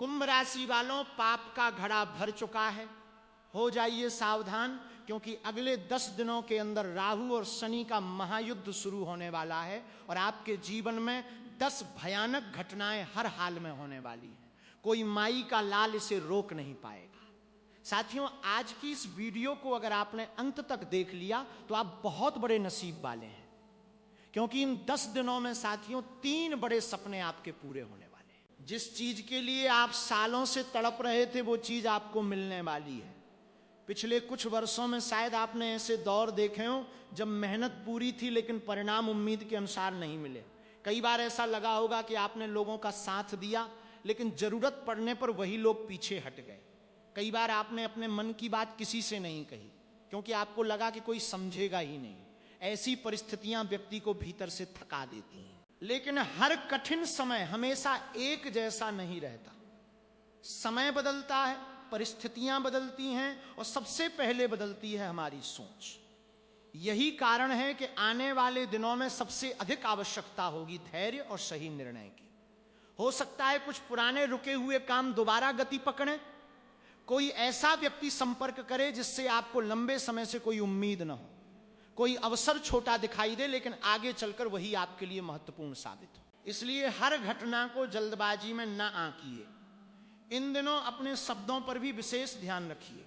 कुंभ राशि वालों, पाप का घड़ा भर चुका है। हो जाइए सावधान, क्योंकि अगले 10 दिनों के अंदर राहु और शनि का महायुद्ध शुरू होने वाला है और आपके जीवन में 10 भयानक घटनाएं हर हाल में होने वाली हैं। कोई माई का लाल इसे रोक नहीं पाएगा। साथियों, आज की इस वीडियो को अगर आपने अंत तक देख लिया तो आप बहुत बड़े नसीब वाले हैं, क्योंकि इन 10 दिनों में साथियों 3 बड़े सपने आपके पूरे होने वाले हैं। जिस चीज के लिए आप सालों से तड़प रहे थे वो चीज आपको मिलने वाली है। पिछले कुछ वर्षों में शायद आपने ऐसे दौर देखे हो जब मेहनत पूरी थी लेकिन परिणाम उम्मीद के अनुसार नहीं मिले। कई बार ऐसा लगा होगा कि आपने लोगों का साथ दिया लेकिन जरूरत पड़ने पर वही लोग पीछे हट गए। कई बार आपने अपने मन की बात किसी से नहीं कही क्योंकि आपको लगा कि कोई समझेगा ही नहीं। ऐसी परिस्थितियां व्यक्ति को भीतर से थका देती हैं। लेकिन हर कठिन समय हमेशा एक जैसा नहीं रहता। समय बदलता है, परिस्थितियां बदलती हैं और सबसे पहले बदलती है हमारी सोच। यही कारण है कि आने वाले दिनों में सबसे अधिक आवश्यकता होगी धैर्य और सही निर्णय की। हो सकता है कुछ पुराने रुके हुए काम दोबारा गति पकड़ें। कोई ऐसा व्यक्ति संपर्क करे जिससे आपको लंबे समय से कोई उम्मीद न हो। कोई अवसर छोटा दिखाई दे लेकिन आगे चलकर वही आपके लिए महत्वपूर्ण साबित हो। इसलिए हर घटना को जल्दबाजी में न आंकिए। इन दिनों अपने शब्दों पर भी विशेष ध्यान रखिए।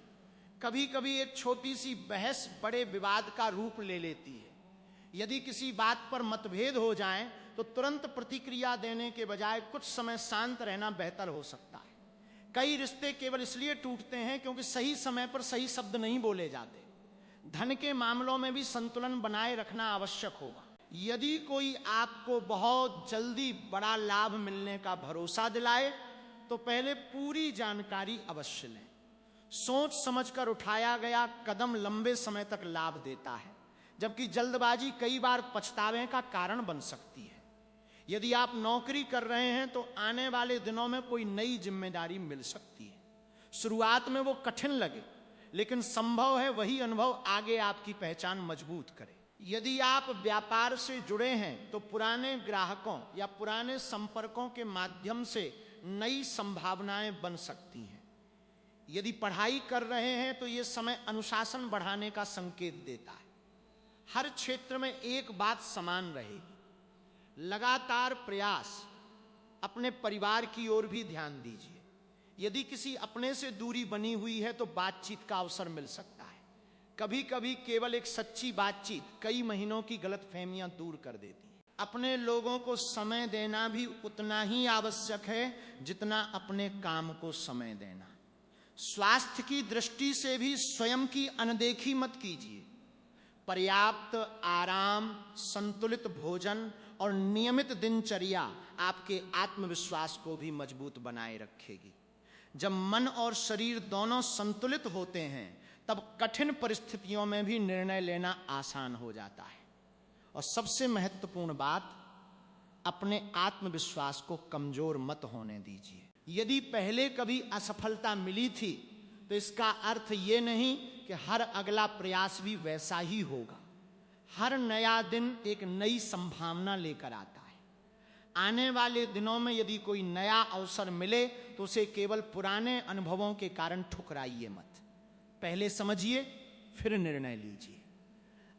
कभी कभी एक छोटी सी बहस बड़े विवाद का रूप ले लेती है। यदि किसी बात पर मतभेद हो जाए तो तुरंत प्रतिक्रिया देने के बजाय कुछ समय शांत रहना बेहतर हो सकता है। कई रिश्ते केवल इसलिए टूटते हैं क्योंकि सही समय पर सही शब्द नहीं बोले जाते। धन के मामलों में भी संतुलन बनाए रखना आवश्यक होगा। यदि कोई आपको बहुत जल्दी बड़ा लाभ मिलने का भरोसा दिलाए तो पहले पूरी जानकारी अवश्य लें। सोच समझकर उठाया गया कदम लंबे समय तक लाभ देता है, जबकि जल्दबाजी कई बार पछतावे का कारण बन सकती है। यदि आप नौकरी कर रहे हैं तो आने वाले दिनों में कोई नई जिम्मेदारी मिल सकती है। शुरुआत में वो कठिन लगे लेकिन संभव है वही अनुभव आगे आपकी पहचान मजबूत करे। यदि आप व्यापार से जुड़े हैं तो पुराने ग्राहकों या पुराने संपर्कों के माध्यम से नई संभावनाएं बन सकती हैं। यदि पढ़ाई कर रहे हैं तो यह समय अनुशासन बढ़ाने का संकेत देता है। हर क्षेत्र में एक बात समान रहेगी, लगातार प्रयास। अपने परिवार की ओर भी ध्यान दीजिए। यदि किसी अपने से दूरी बनी हुई है तो बातचीत का अवसर मिल सकता है। कभी कभी केवल एक सच्ची बातचीत कई महीनों की गलतफहमियां दूर कर देती है। अपने लोगों को समय देना भी उतना ही आवश्यक है जितना अपने काम को समय देना। स्वास्थ्य की दृष्टि से भी स्वयं की अनदेखी मत कीजिए। पर्याप्त आराम, संतुलित भोजन और नियमित दिनचर्या आपके आत्मविश्वास को भी मजबूत बनाए रखेगी। जब मन और शरीर दोनों संतुलित होते हैं तब कठिन परिस्थितियों में भी निर्णय लेना आसान हो जाता है। और सबसे महत्वपूर्ण बात, अपने आत्मविश्वास को कमजोर मत होने दीजिए। यदि पहले कभी असफलता मिली थी तो इसका अर्थ ये नहीं कि हर अगला प्रयास भी वैसा ही होगा। हर नया दिन एक नई संभावना लेकर आता है। आने वाले दिनों में यदि कोई नया अवसर मिले तो उसे केवल पुराने अनुभवों के कारण ठुकराइए मत। पहले समझिए फिर निर्णय लीजिए।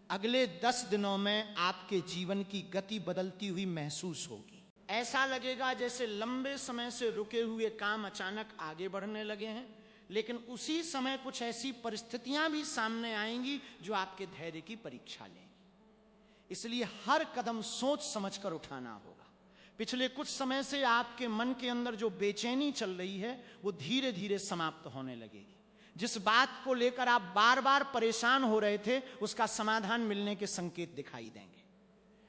अगले 10 दिनों में आपके जीवन की गति बदलती हुई महसूस होगी। ऐसा लगेगा जैसे लंबे समय से रुके हुए काम अचानक आगे बढ़ने लगे हैं, लेकिन उसी समय कुछ ऐसी परिस्थितियां भी सामने आएंगी जो आपके धैर्य की परीक्षा लेंगी। इसलिए हर कदम सोच समझकर उठाना होगा। पिछले कुछ समय से आपके मन के अंदर जो बेचैनी चल रही है वो धीरे धीरे समाप्त होने लगेगी। जिस बात को लेकर आप बार बार परेशान हो रहे थे उसका समाधान मिलने के संकेत दिखाई देंगे।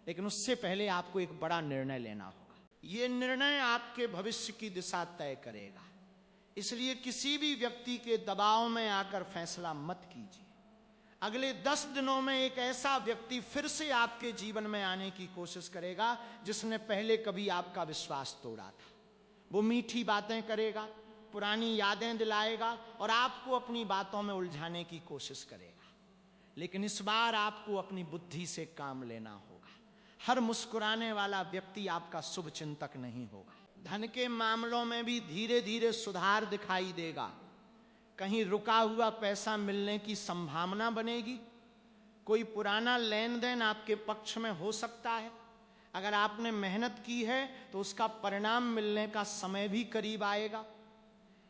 लेकिन उससे पहले आपको एक बड़ा निर्णय लेना होगा। यह निर्णय आपके भविष्य की दिशा तय करेगा। इसलिए किसी भी व्यक्ति के दबाव में आकर फैसला मत कीजिए। अगले 10 दिनों में एक ऐसा व्यक्ति फिर से आपके जीवन में आने की कोशिश करेगा जिसने पहले कभी आपका विश्वास तोड़ा था। वो मीठी बातें करेगा, पुरानी यादें दिलाएगा और आपको अपनी बातों में उलझाने की कोशिश करेगा। लेकिन इस बार आपको अपनी बुद्धि से काम लेना होगा। हर मुस्कुराने वाला व्यक्ति आपका शुभ चिंतक नहीं होगा। धन के मामलों में भी धीरे धीरे सुधार दिखाई देगा। कहीं रुका हुआ पैसा मिलने की संभावना बनेगी। कोई पुराना लेन देन आपके पक्ष में हो सकता है। अगर आपने मेहनत की है तो उसका परिणाम मिलने का समय भी करीब आएगा।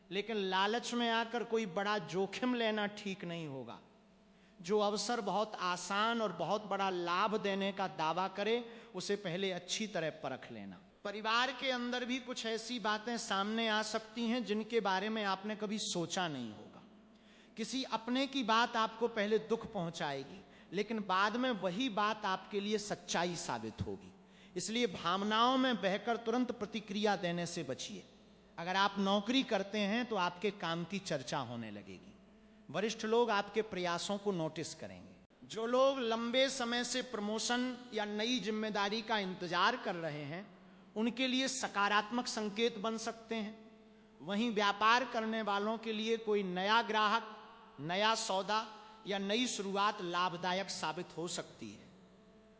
लेकिन लालच में आकर कोई बड़ा जोखिम लेना ठीक नहीं होगा। जो अवसर बहुत आसान और बहुत बड़ा लाभ देने का दावा करे, उसे पहले अच्छी तरह परख लेना। परिवार के अंदर भी कुछ ऐसी बातें सामने आ सकती हैं जिनके बारे में आपने कभी सोचा नहीं होगा। किसी अपने की बात आपको पहले दुख पहुंचाएगी, लेकिन बाद में वही बात आपके लिए सच्चाई साबित होगी। इसलिए भावनाओं में बहकर तुरंत प्रतिक्रिया देने से बचिए। अगर आप नौकरी करते हैं तो आपके काम की चर्चा होने लगेगी। वरिष्ठ लोग आपके प्रयासों को नोटिस करेंगे। जो लोग लंबे समय से प्रमोशन या नई जिम्मेदारी का इंतजार कर रहे हैं, उनके लिए सकारात्मक संकेत बन सकते हैं। वहीं व्यापार करने वालों के लिए कोई नया ग्राहक, नया सौदा या नई शुरुआत लाभदायक साबित हो सकती है।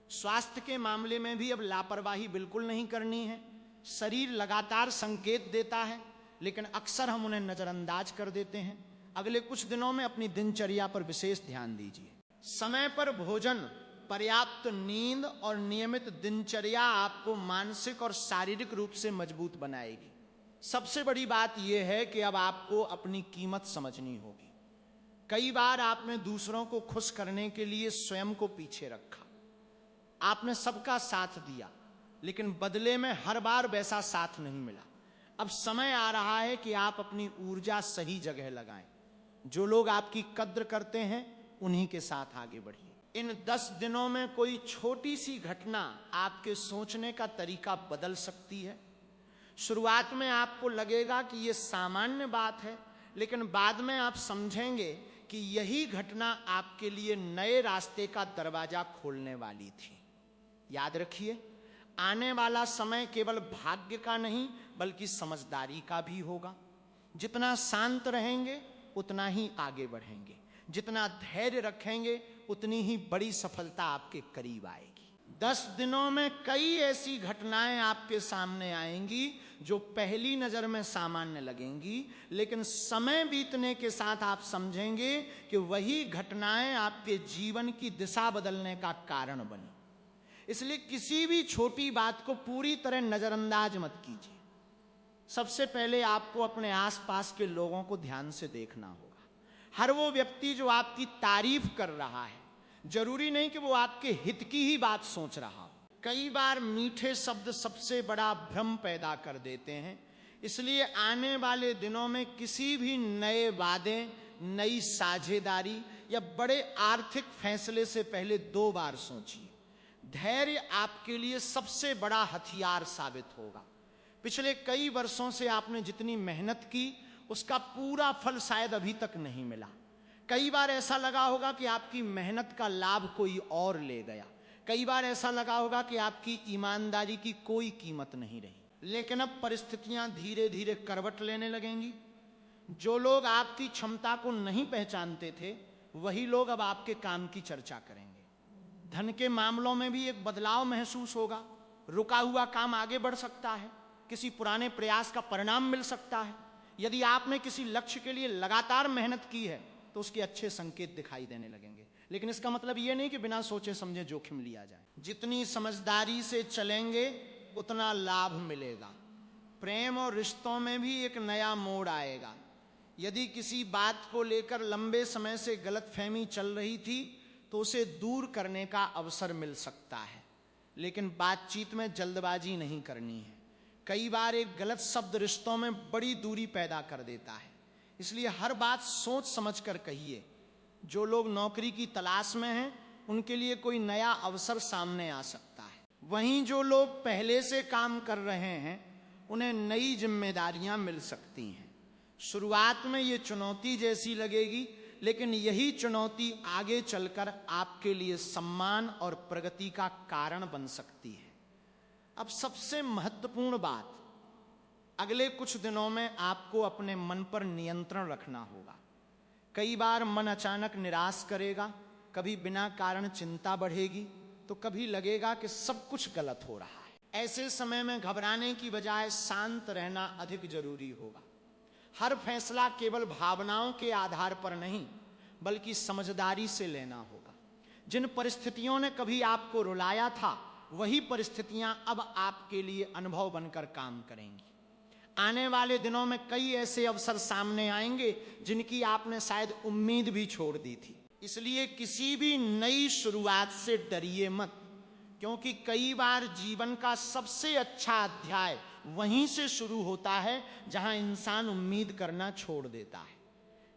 स्वास्थ्य के मामले में भी अब लापरवाही बिल्कुल नहीं करनी है। शरीर लगातार संकेत देता है, लेकिन अक्सर हम उन्हें नजरअंदाज कर देते हैं। अगले कुछ दिनों में अपनी दिनचर्या पर विशेष ध्यान दीजिए। समय पर भोजन, पर्याप्त नींद और नियमित दिनचर्या आपको मानसिक और शारीरिक रूप से मजबूत बनाएगी। सबसे बड़ी बात यह है कि अब आपको अपनी कीमत समझनी होगी। कई बार आपने दूसरों को खुश करने के लिए स्वयं को पीछे रखा। आपने सबका साथ दिया, लेकिन बदले में हर बार वैसा साथ नहीं मिला। अब समय आ रहा है कि आप अपनी ऊर्जा सही जगह लगाएं। जो लोग आपकी कद्र करते हैं, उन्हीं के साथ आगे बढ़िए। इन 10 दिनों में कोई छोटी सी घटना आपके सोचने का तरीका बदल सकती है। शुरुआत में आपको लगेगा कि यह सामान्य बात है, लेकिन बाद में आप समझेंगे कि यही घटना आपके लिए नए रास्ते का दरवाजा खोलने वाली थी। याद रखिए, आने वाला समय केवल भाग्य का नहीं बल्कि समझदारी का भी होगा। जितना शांत रहेंगे उतना ही आगे बढ़ेंगे। जितना धैर्य रखेंगे उतनी ही बड़ी सफलता आपके करीब आएगी। 10 दिनों में कई ऐसी घटनाएं आपके सामने आएंगी जो पहली नजर में सामान्य लगेंगी, लेकिन समय बीतने के साथ आप समझेंगे कि वही घटनाएं आपके जीवन की दिशा बदलने का कारण बनी। इसलिए किसी भी छोटी बात को पूरी तरह नजरअंदाज मत कीजिए। सबसे पहले आपको अपने आसपास के लोगों को ध्यान से देखना होगा। हर वो व्यक्ति जो आपकी तारीफ कर रहा है, जरूरी नहीं कि वो आपके हित की ही बात सोच रहा हो। कई बार मीठे शब्द सबसे बड़ा भ्रम पैदा कर देते हैं। इसलिए आने वाले दिनों में किसी भी नए वादे, नई साझेदारी या बड़े आर्थिक फैसले से पहले 2 बार सोचिए। धैर्य आपके लिए सबसे बड़ा हथियार साबित होगा। पिछले कई वर्षों से आपने जितनी मेहनत की, उसका पूरा फल शायद अभी तक नहीं मिला। कई बार ऐसा लगा होगा कि आपकी मेहनत का लाभ कोई और ले गया। कई बार ऐसा लगा होगा कि आपकी ईमानदारी की कोई कीमत नहीं रही। लेकिन अब परिस्थितियां धीरे धीरे करवट लेने लगेंगी। जो लोग आपकी क्षमता को नहीं पहचानते थे, वही लोग अब आपके काम की चर्चा करेंगे। धन के मामलों में भी एक बदलाव महसूस होगा। रुका हुआ काम आगे बढ़ सकता है। किसी पुराने प्रयास का परिणाम मिल सकता है। यदि आपने किसी लक्ष्य के लिए लगातार मेहनत की है तो उसके अच्छे संकेत दिखाई देने लगेंगे। लेकिन इसका मतलब यह नहीं कि बिना सोचे समझे जोखिम लिया जाए। जितनी समझदारी से चलेंगे उतना लाभ मिलेगा। प्रेम और रिश्तों में भी एक नया मोड़ आएगा। यदि किसी बात को लेकर लंबे समय से गलतफहमी चल रही थी तो उसे दूर करने का अवसर मिल सकता है। लेकिन बातचीत में जल्दबाजी नहीं करनी है। कई बार एक गलत शब्द रिश्तों में बड़ी दूरी पैदा कर देता है। इसलिए हर बात सोच समझ कर कहिए। जो लोग नौकरी की तलाश में हैं, उनके लिए कोई नया अवसर सामने आ सकता है। वहीं जो लोग पहले से काम कर रहे हैं, उन्हें नई जिम्मेदारियां मिल सकती हैं। शुरुआत में ये चुनौती जैसी लगेगी, लेकिन यही चुनौती आगे चलकर आपके लिए सम्मान और प्रगति का कारण बन सकती है। अब सबसे महत्वपूर्ण बात, अगले कुछ दिनों में आपको अपने मन पर नियंत्रण रखना होगा। कई बार मन अचानक निराश करेगा, कभी बिना कारण चिंता बढ़ेगी, तो कभी लगेगा कि सब कुछ गलत हो रहा है। ऐसे समय में घबराने की बजाय शांत रहना अधिक जरूरी होगा। हर फैसला केवल भावनाओं के आधार पर नहीं बल्कि समझदारी से लेना होगा। जिन परिस्थितियों ने कभी आपको रुलाया था वही परिस्थितियां अब आपके लिए अनुभव बनकर काम करेंगी। आने वाले दिनों में कई ऐसे अवसर सामने आएंगे जिनकी आपने शायद उम्मीद भी छोड़ दी थी। इसलिए किसी भी नई शुरुआत से डरिए मत, क्योंकि कई बार जीवन का सबसे अच्छा अध्याय वहीं से शुरू होता है जहां इंसान उम्मीद करना छोड़ देता है।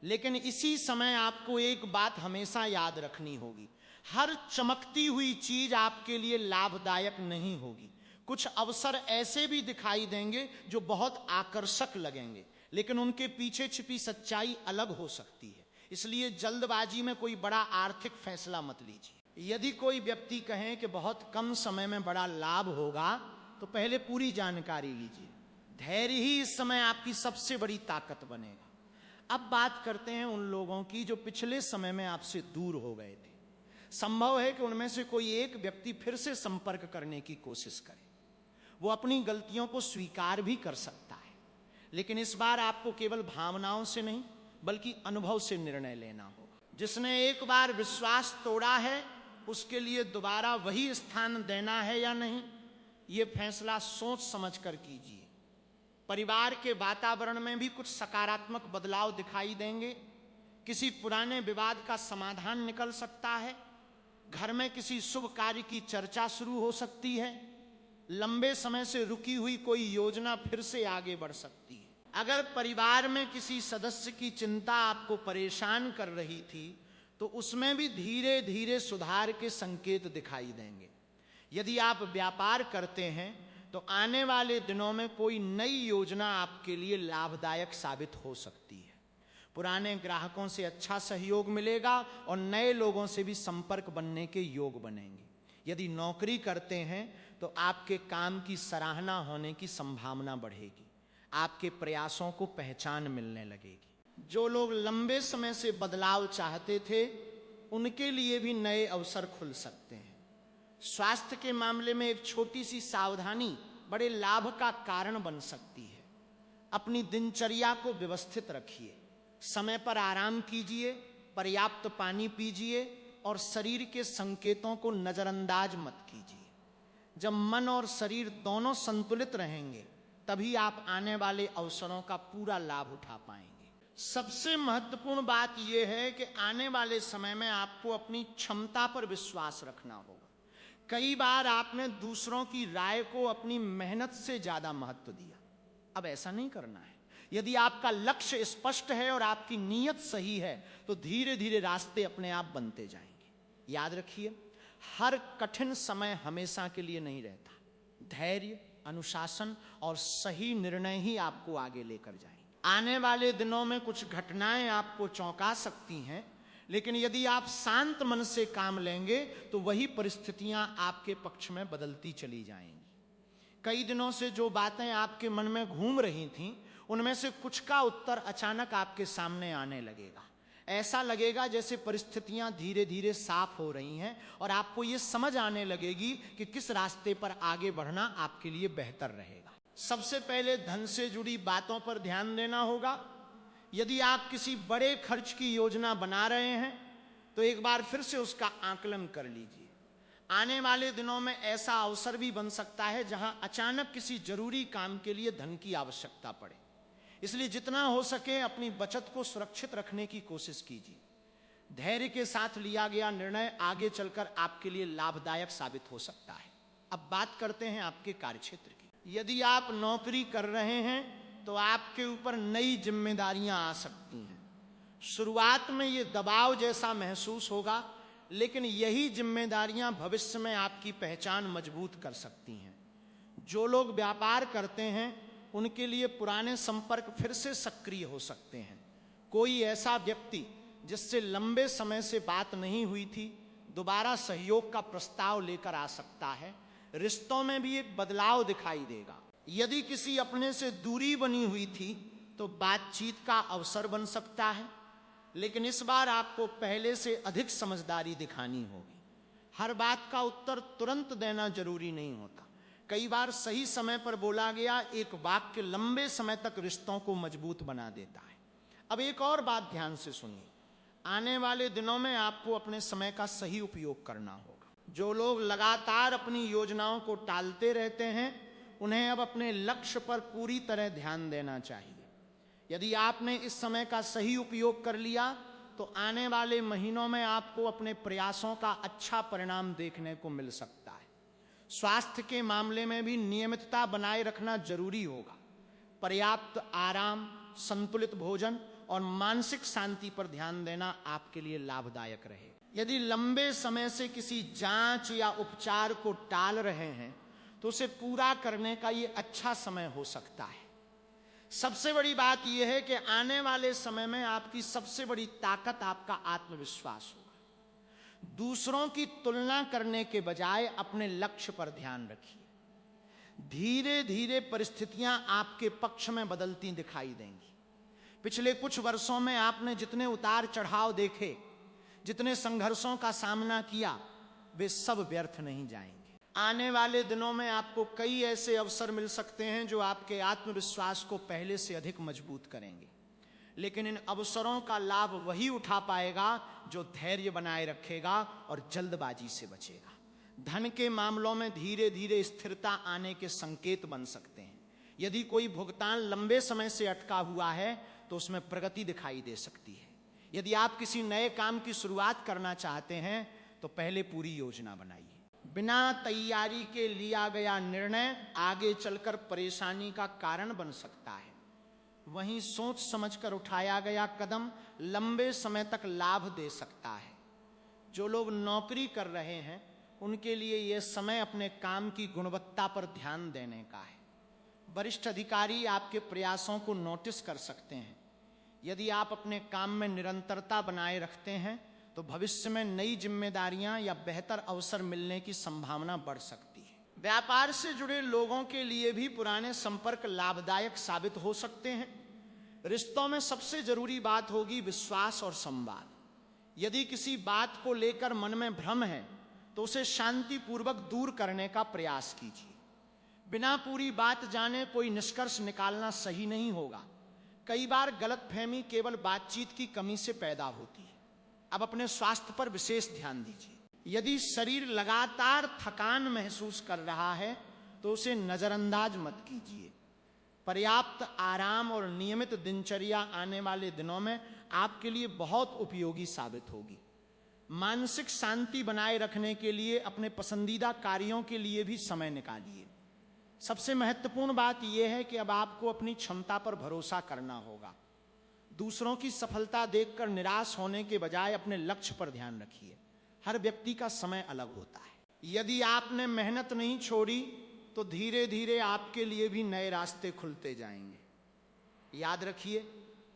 लेकिन इसी समय आपको एक बात हमेशा याद रखनी होगी, हर चमकती हुई चीज आपके लिए लाभदायक नहीं होगी। कुछ अवसर ऐसे भी दिखाई देंगे जो बहुत आकर्षक लगेंगे, लेकिन उनके पीछे छिपी सच्चाई अलग हो सकती है। इसलिए जल्दबाजी में कोई बड़ा आर्थिक फैसला मत लीजिए। यदि कोई व्यक्ति कहे कि बहुत कम समय में बड़ा लाभ होगा तो पहले पूरी जानकारी लीजिए। धैर्य ही इस समय आपकी सबसे बड़ी ताकत बनेगा। अब बात करते हैं उन लोगों की जो पिछले समय में आपसे दूर हो गए थे। संभव है कि उनमें से कोई एक व्यक्ति फिर से संपर्क करने की कोशिश करे। वो अपनी गलतियों को स्वीकार भी कर सकता है, लेकिन इस बार आपको केवल भावनाओं से नहीं बल्कि अनुभव से निर्णय लेना होगा। जिसने एक बार विश्वास तोड़ा है उसके लिए दोबारा वही स्थान देना है या नहीं, ये फैसला सोच समझ कर कीजिए। परिवार के वातावरण में भी कुछ सकारात्मक बदलाव दिखाई देंगे। किसी पुराने विवाद का समाधान निकल सकता है। घर में किसी शुभ कार्य की चर्चा शुरू हो सकती है। लंबे समय से रुकी हुई कोई योजना फिर से आगे बढ़ सकती है। अगर परिवार में किसी सदस्य की चिंता आपको परेशान कर रही थी तो उसमें भी धीरे धीरे सुधार के संकेत दिखाई देंगे। यदि आप व्यापार करते हैं तो आने वाले दिनों में कोई नई योजना आपके लिए लाभदायक साबित हो सकती है। पुराने ग्राहकों से अच्छा सहयोग मिलेगा और नए लोगों से भी संपर्क बनने के योग बनेंगे। यदि नौकरी करते हैं तो आपके काम की सराहना होने की संभावना बढ़ेगी। आपके प्रयासों को पहचान मिलने लगेगी। जो लोग लंबे समय से बदलाव चाहते थे उनके लिए भी नए अवसर खुल सकते हैं। स्वास्थ्य के मामले में एक छोटी सी सावधानी बड़े लाभ का कारण बन सकती है। अपनी दिनचर्या को व्यवस्थित रखिए, समय पर आराम कीजिए, पर्याप्त पानी पीजिए और शरीर के संकेतों को नजरअंदाज मत कीजिए। जब मन और शरीर दोनों संतुलित रहेंगे तभी आप आने वाले अवसरों का पूरा लाभ उठा पाएंगे। सबसे महत्वपूर्ण बात यह है कि आने वाले समय में आपको अपनी क्षमता पर विश्वास रखना होगा। कई बार आपने दूसरों की राय को अपनी मेहनत से ज्यादा महत्व दिया। अब ऐसा नहीं करना है। यदि आपका लक्ष्य स्पष्ट है और आपकी नीयत सही है तो धीरे धीरे रास्ते अपने आप बनते जाएंगे। याद रखिए, हर कठिन समय हमेशा के लिए नहीं रहता। धैर्य, अनुशासन और सही निर्णय ही आपको आगे लेकर जाएंगे। आने वाले दिनों में कुछ घटनाएं आपको चौंका सकती हैं, लेकिन यदि आप शांत मन से काम लेंगे तो वही परिस्थितियां आपके पक्ष में बदलती चली जाएंगी। कई दिनों से जो बातें आपके मन में घूम रही थीं उनमें से कुछ का उत्तर अचानक आपके सामने आने लगेगा। ऐसा लगेगा जैसे परिस्थितियां धीरे धीरे साफ हो रही हैं और आपको ये समझ आने लगेगी कि किस रास्ते पर आगे बढ़ना आपके लिए बेहतर रहेगा। सबसे पहले धन से जुड़ी बातों पर ध्यान देना होगा। यदि आप किसी बड़े खर्च की योजना बना रहे हैं तो एक बार फिर से उसका आकलन कर लीजिए। आने वाले दिनों में ऐसा अवसर भी बन सकता है जहां अचानक किसी जरूरी काम के लिए धन की आवश्यकता पड़े। इसलिए जितना हो सके अपनी बचत को सुरक्षित रखने की कोशिश कीजिए। धैर्य के साथ लिया गया निर्णय आगे चलकर आपके लिए लाभदायक साबित हो सकता है। अब बात करते हैं आपके कार्यक्षेत्र की। यदि आप नौकरी कर रहे हैं तो आपके ऊपर नई जिम्मेदारियां आ सकती हैं। शुरुआत में ये दबाव जैसा महसूस होगा, लेकिन यही जिम्मेदारियां भविष्य में आपकी पहचान मजबूत कर सकती हैं। जो लोग व्यापार करते हैं उनके लिए पुराने संपर्क फिर से सक्रिय हो सकते हैं। कोई ऐसा व्यक्ति जिससे लंबे समय से बात नहीं हुई थी दोबारा सहयोग का प्रस्ताव लेकर आ सकता है। रिश्तों में भी एक बदलाव दिखाई देगा। यदि किसी अपने से दूरी बनी हुई थी तो बातचीत का अवसर बन सकता है, लेकिन इस बार आपको पहले से अधिक समझदारी दिखानी होगी। हर बात का उत्तर तुरंत देना जरूरी नहीं होता। कई बार सही समय पर बोला गया एक वाक्य लंबे समय तक रिश्तों को मजबूत बना देता है। अब एक और बात ध्यान से सुनिए, आने वाले दिनों में आपको अपने समय का सही उपयोग करना होगा। जो लोग लगातार अपनी योजनाओं को टालते रहते हैं, उन्हें अब अपने लक्ष्य पर पूरी तरह ध्यान देना चाहिए। यदि आपने इस समय का सही उपयोग कर लिया तो आने वाले महीनों में आपको अपने प्रयासों का अच्छा परिणाम देखने को मिल सकता है। स्वास्थ्य के मामले में भी नियमितता बनाए रखना जरूरी होगा। पर्याप्त आराम, संतुलित भोजन और मानसिक शांति पर ध्यान देना आपके लिए लाभदायक रहे। यदि लंबे समय से किसी जांच या उपचार को टाल रहे हैं तो उसे पूरा करने का ये अच्छा समय हो सकता है। सबसे बड़ी बात यह है कि आने वाले समय में आपकी सबसे बड़ी ताकत आपका आत्मविश्वास होगा। दूसरों की तुलना करने के बजाय अपने लक्ष्य पर ध्यान रखिए। धीरे धीरे परिस्थितियां आपके पक्ष में बदलती दिखाई देंगी। पिछले कुछ वर्षों में आपने जितने उतार चढ़ाव देखे, जितने संघर्षों का सामना किया, वे सब व्यर्थ नहीं जाएंगे। आने वाले दिनों में आपको कई ऐसे अवसर मिल सकते हैं जो आपके आत्मविश्वास को पहले से अधिक मजबूत करेंगे। लेकिन इन अवसरों का लाभ वही उठा पाएगा जो धैर्य बनाए रखेगा और जल्दबाजी से बचेगा। धन के मामलों में धीरे धीरे स्थिरता आने के संकेत बन सकते हैं। यदि कोई भुगतान लंबे समय से अटका हुआ है तो उसमें प्रगति दिखाई दे सकती है। यदि आप किसी नए काम की शुरुआत करना चाहते हैं तो पहले पूरी योजना बनाइए। बिना तैयारी के लिया गया निर्णय आगे चलकर परेशानी का कारण बन सकता है। वहीं सोच समझकर उठाया गया कदम लंबे समय तक लाभ दे सकता है। जो लोग नौकरी कर रहे हैं उनके लिए यह समय अपने काम की गुणवत्ता पर ध्यान देने का है। वरिष्ठ अधिकारी आपके प्रयासों को नोटिस कर सकते हैं। यदि आप अपने काम में निरंतरता बनाए रखते हैं तो भविष्य में नई जिम्मेदारियां या बेहतर अवसर मिलने की संभावना बढ़ सकती है। व्यापार से जुड़े लोगों के लिए भी पुराने संपर्क लाभदायक साबित हो सकते हैं। रिश्तों में सबसे जरूरी बात होगी विश्वास और संवाद। यदि किसी बात को लेकर मन में भ्रम है तो उसे शांतिपूर्वक दूर करने का प्रयास कीजिए। बिना पूरी बात जाने कोई निष्कर्ष निकालना सही नहीं होगा। कई बार गलतफहमी केवल बातचीत की कमी से पैदा होती है। अब अपने स्वास्थ्य पर विशेष ध्यान दीजिए। यदि शरीर लगातार थकान महसूस कर रहा है तो उसे नजरअंदाज मत कीजिए। पर्याप्त आराम और नियमित दिनचर्या आने वाले दिनों में आपके लिए बहुत उपयोगी साबित होगी। मानसिक शांति बनाए रखने के लिए अपने पसंदीदा कार्यों के लिए भी समय निकालिए। सबसे महत्वपूर्ण बात यह है कि अब आपको अपनी क्षमता पर भरोसा करना होगा। दूसरों की सफलता देखकर निराश होने के बजाय अपने लक्ष्य पर ध्यान रखिए। हर व्यक्ति का समय अलग होता है। यदि आपने मेहनत नहीं छोड़ी तो धीरे धीरे आपके लिए भी नए रास्ते खुलते जाएंगे। याद रखिए,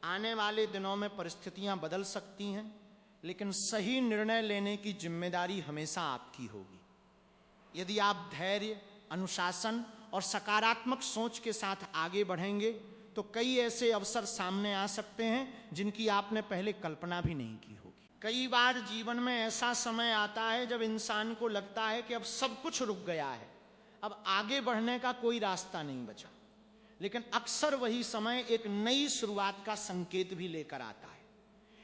आने वाले दिनों में परिस्थितियां बदल सकती हैं, लेकिन सही निर्णय लेने की जिम्मेदारी हमेशा आपकी होगी। यदि आप धैर्य, अनुशासन और सकारात्मक सोच के साथ आगे बढ़ेंगे तो कई ऐसे अवसर सामने आ सकते हैं जिनकी आपने पहले कल्पना भी नहीं की होगी। कई बार जीवन में ऐसा समय आता है जब इंसान को लगता है कि अब सब कुछ रुक गया है, अब आगे बढ़ने का कोई रास्ता नहीं बचा। लेकिन अक्सर वही समय एक नई शुरुआत का संकेत भी लेकर आता है।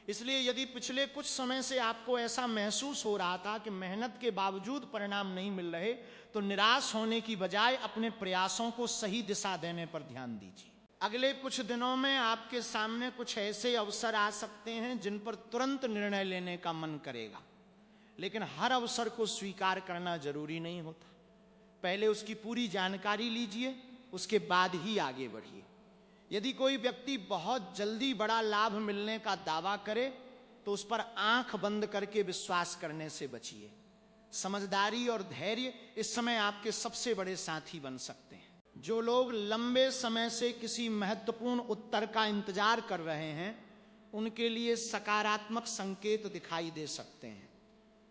इसलिए यदि पिछले कुछ समय से आपको ऐसा महसूस हो रहा था कि मेहनत के बावजूद परिणाम नहीं मिल रहे, तो निराश होने की बजाय अपने प्रयासों को सही दिशा देने पर ध्यान दीजिए। अगले कुछ दिनों में आपके सामने कुछ ऐसे अवसर आ सकते हैं जिन पर तुरंत निर्णय लेने का मन करेगा, लेकिन हर अवसर को स्वीकार करना जरूरी नहीं होता। पहले उसकी पूरी जानकारी लीजिए, उसके बाद ही आगे बढ़िए। यदि कोई व्यक्ति बहुत जल्दी बड़ा लाभ मिलने का दावा करे तो उस पर आंख बंद करके विश्वास करने से बचिए। समझदारी और धैर्य इस समय आपके सबसे बड़े साथी बन सकते हैं। जो लोग लंबे समय से किसी महत्वपूर्ण उत्तर का इंतजार कर रहे हैं, उनके लिए सकारात्मक संकेत दिखाई दे सकते हैं।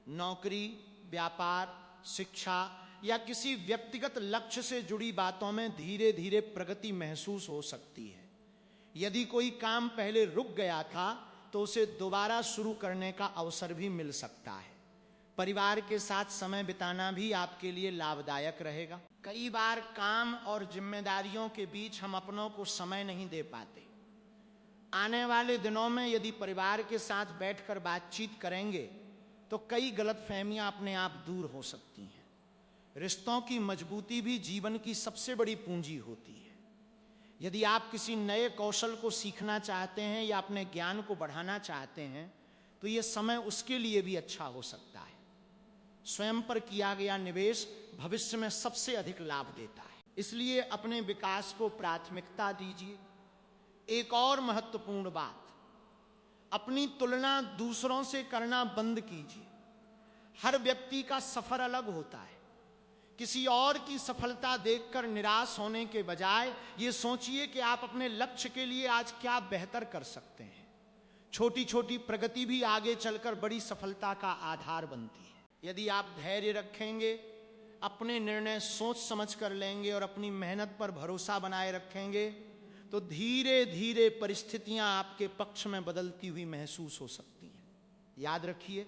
नौकरी, व्यापार, शिक्षा या किसी व्यक्तिगत लक्ष्य से जुड़ी बातों में धीरे धीरे प्रगति महसूस हो सकती है। यदि कोई काम पहले रुक गया था तो उसे दोबारा शुरू करने का अवसर भी मिल सकता है। परिवार के साथ समय बिताना भी आपके लिए लाभदायक रहेगा। कई बार काम और जिम्मेदारियों के बीच हम अपनों को समय नहीं दे पाते। आने वाले दिनों में यदि परिवार के साथ बैठकर बातचीत करेंगे तो कई गलतफहमियां अपने आप दूर हो सकती हैं। रिश्तों की मजबूती भी जीवन की सबसे बड़ी पूंजी होती है। यदि आप किसी नए कौशल को सीखना चाहते हैं या अपने ज्ञान को बढ़ाना चाहते हैं तो यह समय उसके लिए भी अच्छा हो सकता है। स्वयं पर किया गया निवेश भविष्य में सबसे अधिक लाभ देता है, इसलिए अपने विकास को प्राथमिकता दीजिए। एक और महत्वपूर्ण बात, अपनी तुलना दूसरों से करना बंद कीजिए। हर व्यक्ति का सफर अलग होता है। किसी और की सफलता देखकर निराश होने के बजाय ये सोचिए कि आप अपने लक्ष्य के लिए आज क्या बेहतर कर सकते हैं। छोटी छोटी प्रगति भी आगे चलकर बड़ी सफलता का आधार बनती है। यदि आप धैर्य रखेंगे, अपने निर्णय सोच समझ कर लेंगे और अपनी मेहनत पर भरोसा बनाए रखेंगे तो धीरे धीरे परिस्थितियां आपके पक्ष में बदलती हुई महसूस हो सकती हैं। याद रखिए,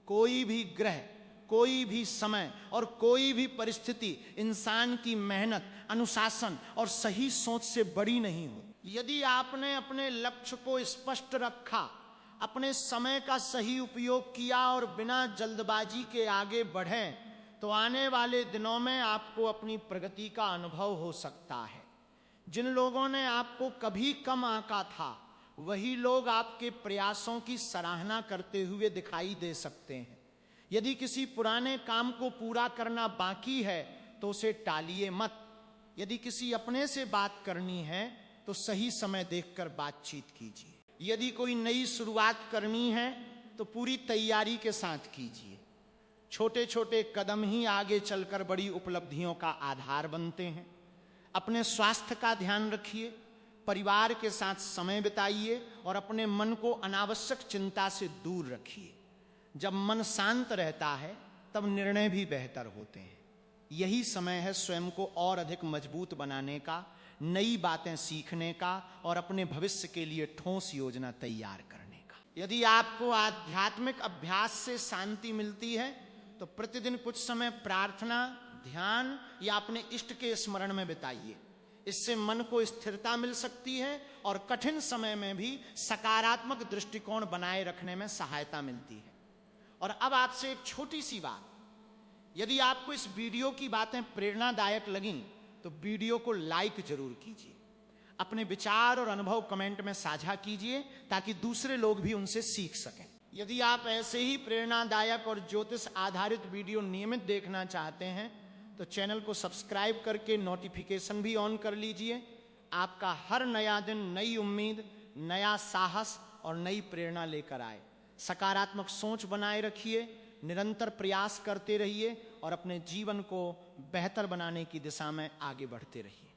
कोई भी ग्रह, कोई भी समय और कोई भी परिस्थिति इंसान की मेहनत, अनुशासन और सही सोच से बड़ी नहीं होती। यदि आपने अपने लक्ष्य को स्पष्ट रखा, अपने समय का सही उपयोग किया और बिना जल्दबाजी के आगे बढ़े तो आने वाले दिनों में आपको अपनी प्रगति का अनुभव हो सकता है। जिन लोगों ने आपको कभी कम आंका था वही लोग आपके प्रयासों की सराहना करते हुए दिखाई दे सकते हैं। यदि किसी पुराने काम को पूरा करना बाकी है तो उसे टालिए मत। यदि किसी अपने से बात करनी है तो सही समय देखकर बातचीत कीजिए। यदि कोई नई शुरुआत करनी है तो पूरी तैयारी के साथ कीजिए। छोटे छोटे कदम ही आगे चलकर बड़ी उपलब्धियों का आधार बनते हैं। अपने स्वास्थ्य का ध्यान रखिए, परिवार के साथ समय बिताइए और अपने मन को अनावश्यक चिंता से दूर रखिए। जब मन शांत रहता है तब निर्णय भी बेहतर होते हैं। यही समय है स्वयं को और अधिक मजबूत बनाने का, नई बातें सीखने का और अपने भविष्य के लिए ठोस योजना तैयार करने का। यदि आपको आध्यात्मिक अभ्यास से शांति मिलती है तो प्रतिदिन कुछ समय प्रार्थना, ध्यान या अपने इष्ट के स्मरण में बिताइए। इससे मन को स्थिरता मिल सकती है और कठिन समय में भी सकारात्मक दृष्टिकोण बनाए रखने में सहायता मिलती है। और अब आपसे एक छोटी सी बात, यदि आपको इस वीडियो की बातें प्रेरणादायक लगीं तो वीडियो को लाइक जरूर कीजिए। अपने विचार और अनुभव कमेंट में साझा कीजिए ताकि दूसरे लोग भी उनसे सीख सकें। यदि आप ऐसे ही प्रेरणादायक और ज्योतिष आधारित वीडियो नियमित देखना चाहते हैं तो चैनल को सब्सक्राइब करके नोटिफिकेशन भी ऑन कर लीजिए। आपका हर नया दिन नई उम्मीद, नया साहस और नई प्रेरणा लेकर आए। सकारात्मक सोच बनाए रखिए, निरंतर प्रयास करते रहिए और अपने जीवन को बेहतर बनाने की दिशा में आगे बढ़ते रहिए।